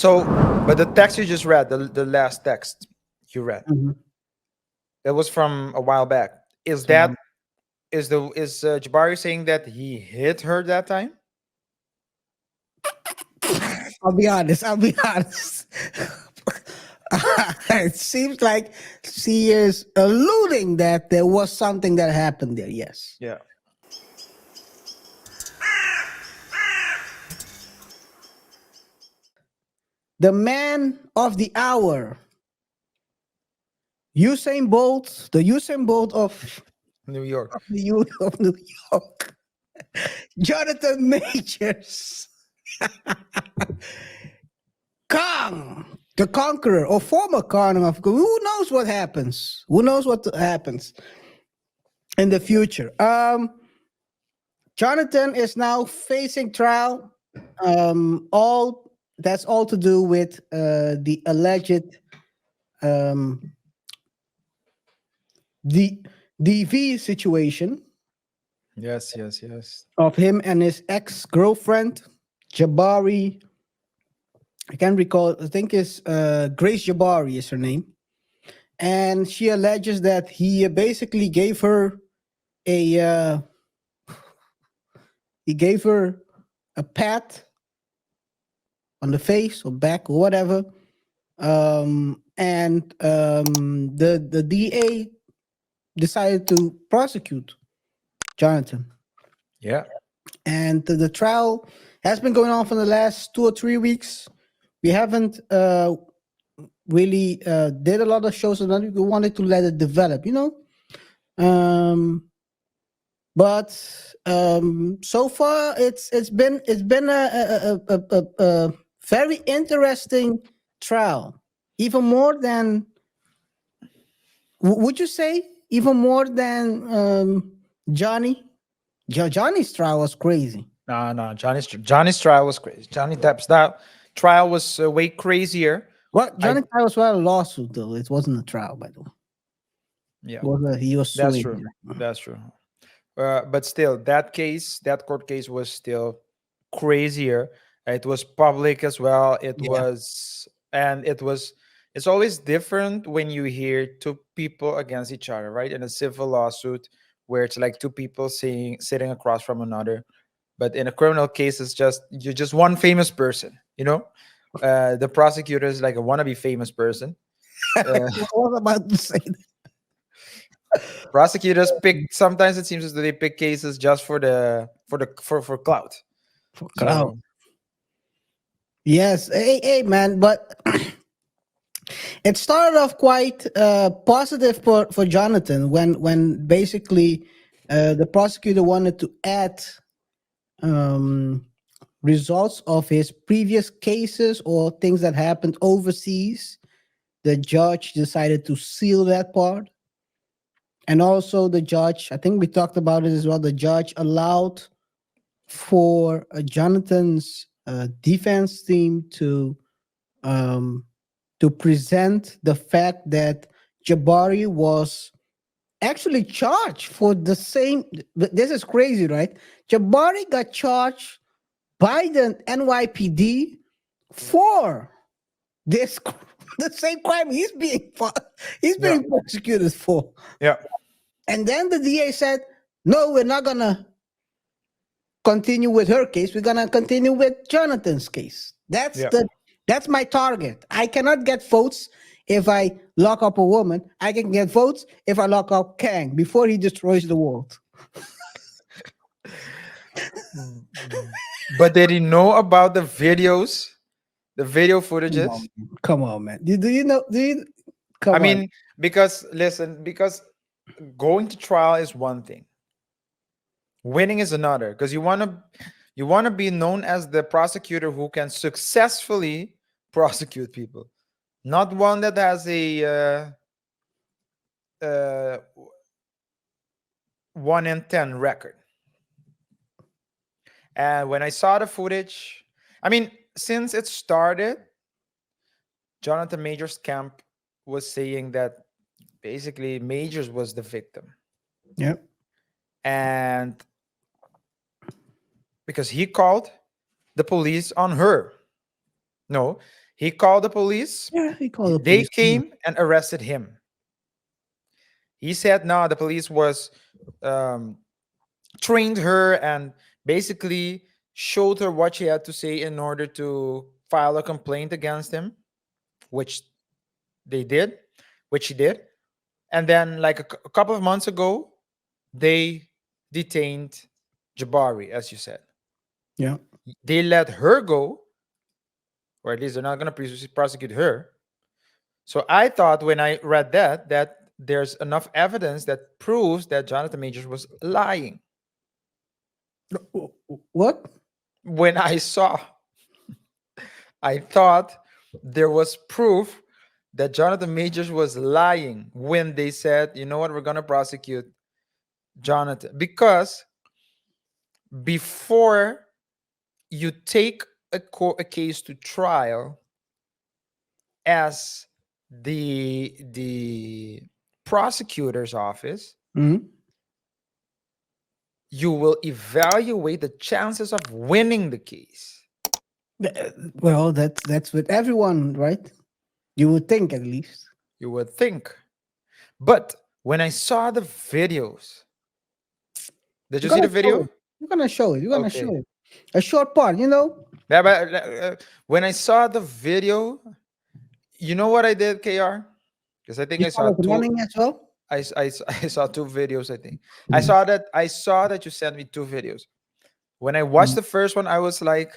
So, but the text you just read, the last text you read, Mhm. that was from a while back. Is So that is Jabari saying that he hit her that time? I'll be honest. I'll be honest. It seems like she is alluding that there was something that happened there. Yes. Yeah. The man of the hour, Usain Bolt, the Usain Bolt New York. of the youth of New York, Jonathan Majors, Kong, the conqueror or former Kong of who knows what happens? Who knows what happens in the future? Jonathan is now facing trial. All that's all to do with the alleged um, the DV situation Yes, yes, yes. of him and his ex girlfriend Jabari. I can't recall. I think it's Grace Jabari is her name, and she alleges that he basically gave her a he gave her a pat on the face or back or whatever. The DA decided to prosecute Jonathan, Yeah. and the trial has been going on for the last 2 or 3 weeks. We haven't really did a lot of shows, and then we wanted to let it develop, Um, but so far, it's been a very interesting trial, even more than would you say even more than Johnny? Johnny's trial was crazy. No, no. Johnny's trial was crazy. Johnny Depp's that trial was way crazier. Well, I Johnny trial was well a lawsuit though. It wasn't a trial, by the way. Yeah, He was that's suing. true. That's true. But still, that case, that court case was still crazier. It was public as well. Yeah. It's always different when you hear two people against each other, right? In a civil lawsuit where it's like two people sitting across from another. But in a criminal case, you're just one famous person, you know? The prosecutor is like a wannabe famous person. Uh, I was about to say prosecutors pick sometimes it seems as though they pick cases just for clout. for crowd. So Yes, hey, man, but it started off quite positive for Jonathan when basically the prosecutor wanted to add um, results of his previous cases or things that happened overseas. The judge decided to seal that part. And also, the judge, I think we talked about it as well. The judge allowed for Jonathan's defense team um, to present the fact that Jabari was actually charged for the same. This is crazy, right? Jabari got charged by the NYPD for this the same crime he's yeah, being prosecuted for. yeah, And then the DA said, "No, we're not gonna continue with her case. We're gonna continue with Jonathan's case. yeah. That's my target. I cannot get votes if I lock up a woman. I can get votes if I lock up Kang before he destroys the world." Mm, mm. But did he know about the videos, the video Come on, footages? man. Come on, man. Do you know? Do you? I Come on. mean, because listen, because going to trial is one thing, winning is another. Because you want to be known as the prosecutor who can successfully prosecute people, not one that has a uh, 1 in 10 record. And when I saw the footage, I mean, since it started, Jonathan Majors' camp was saying that basically Majors was the victim. Yep. And because he called the police on her. No, He called the police. Yeah, he called the They police. came and arrested him. He said no, the police was um, trained her and basically showed her what she had to say in order to file a complaint against him, which they did, which she did. And then, like a couple of months ago, they detained Jabari, as you said. Yeah. They let her go, or at least they're not going to prosecute her. So I thought when I read that there's enough evidence that proves that Jonathan Majors was lying. What? When I thought there was proof that Jonathan Majors was lying when they said, you know what, we're going to prosecute Jonathan. Because before you take a case to trial as the prosecutor's office, Mhm. you will evaluate the chances of winning the case. Well, that's with everyone, right? You would think, at least. You would think. But when I saw the videos, did You're you see gonna the show video? it. You're gonna show it. You're gonna show Okay. it. A short part, you know. Yeah, but when I saw the video, you know what I did, KR? Because I think You I saw saw it two. running as well. I saw two videos. I think Mhm. I saw that you sent me two videos. When I watched the first one, I was like,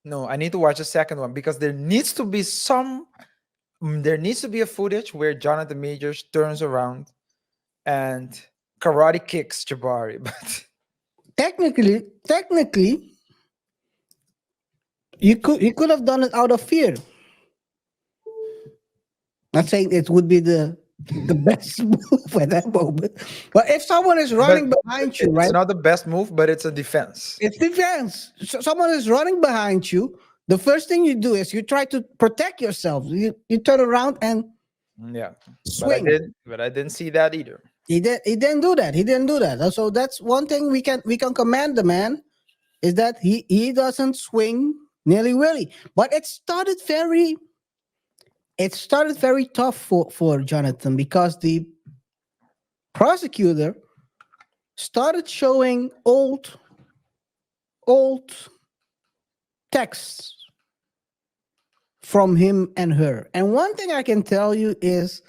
no, I need to watch the second one because there needs to be a footage where Jonathan Majors turns around and karate kicks Jabari. But Technically, you could have done it out of fear. Not saying it would be the best move at that moment, but if someone is but running behind you, it's right? not the best move, but it's a defense. It's defense. So someone is running behind you. The first thing you do is you try to protect yourself. You turn around and Yeah, swing. but I didn't see that either. He didn't do that. He didn't do that. So that's one thing we can commend the man, is that he doesn't swing nearly willy. But it started very tough for Jonathan, because the prosecutor started showing old texts from him and her. And one thing I can tell you is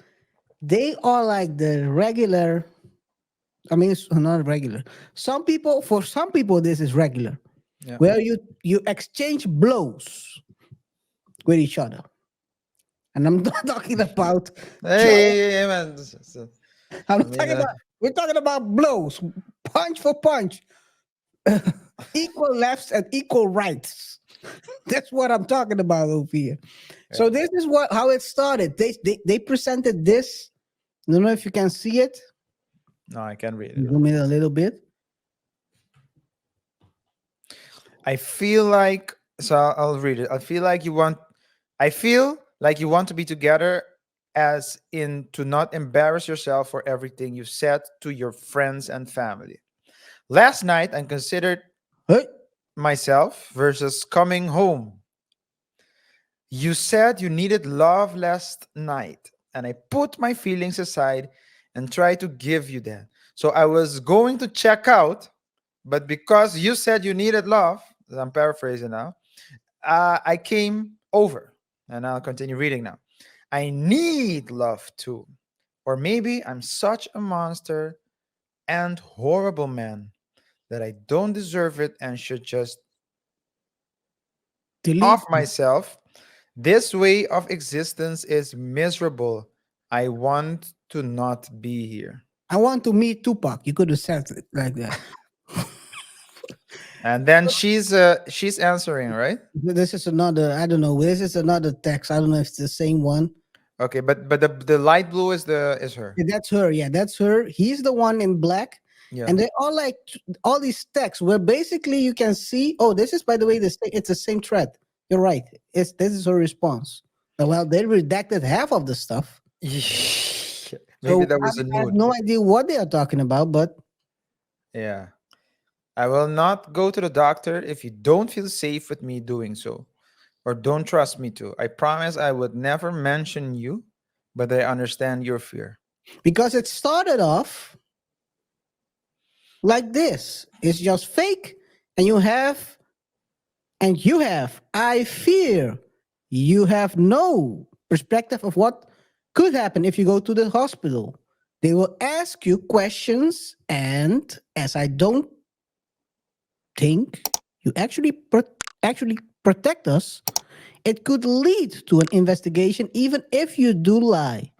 they are like the regular. I mean, it's not regular. For some people, this is regular, Yeah. where you exchange blows with each other. And I'm not talking about. Hey, man. I'm I not mean, talking about. We're talking about blows, punch for punch, equal lefts and equal rights. That's what I'm talking about over here. So yeah. this is how it started. They presented this. I don't know if you can see it. No, I can't read it. Zoom in a little bit. I feel like so I'll read it. I feel like you want to be together as in to not embarrass yourself for everything you said to your friends and family. Last night I considered Hey, myself versus coming home. You said you needed love last night, and I put my feelings aside and tried to give you that. So I was going to check out, but because you said you needed love, I'm paraphrasing now, I came over. And I'll continue reading now. I need love too. Or maybe I'm such a monster and horrible man that I don't deserve it and should just delete. off myself. This way of existence is miserable. I want to not be here. I want to meet Tupac. You could have said it like that. And then she's answering, right? This is another. I don't know. This is another text. I don't know if it's the same one. Okay, but the light blue is her. Yeah, that's her. Yeah, that's her. He's the one in black. Yeah. And they all like all these texts where basically you can see. Oh, this is, by the way, it's the same thread. You're right. This is her response. Well, they redacted half of the stuff, Maybe so that I was a I have nude. no idea what they are talking about. But Yeah. I will not go to the doctor if you don't feel safe with me doing so. or don't trust me to. I promise I would never mention you, but I understand your fear. Because it started off like this. It's just fake, and you have, I fear. You have no perspective of what could happen if you go to the hospital. They will ask you questions, and as I don't think you actually protect us, it could lead to an investigation, even if you do lie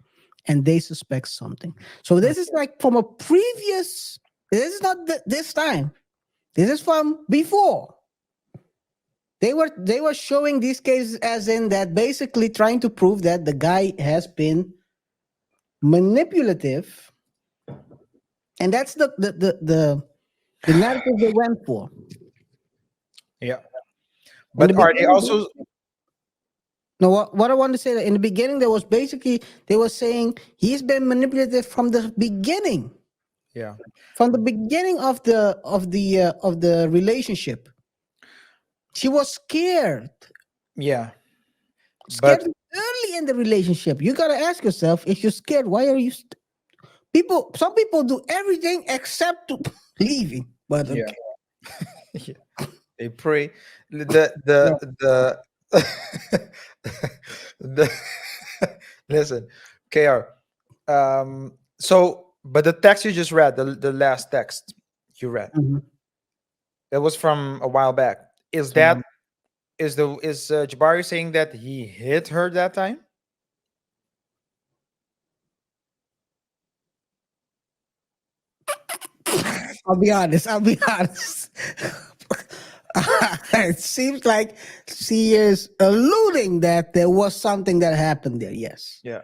and they suspect something. So this is like from a previous. This is not this time. This is from before. They were showing these cases as in that, basically trying to prove that the guy has been manipulative, and that's the narrative they went for. Yeah. In the But are they beginning, also, no, what I want to say, that in the beginning there was basically, they were saying he's been manipulative from the beginning, yeah. of the relationship. She was Yeah. scared But early in the relationship. You gotta ask yourself, if you're scared, why are you? People, some people do everything except to leaving. But yeah, okay, they pray. The the listen, KR. So but the text you just read, the last text you read, Mhm. that was from a while back. Is that is Jabari saying that he hit her that time? I'll be honest. I'll be honest. It seems like she is alluding that there was something that happened there. Yes. Yeah.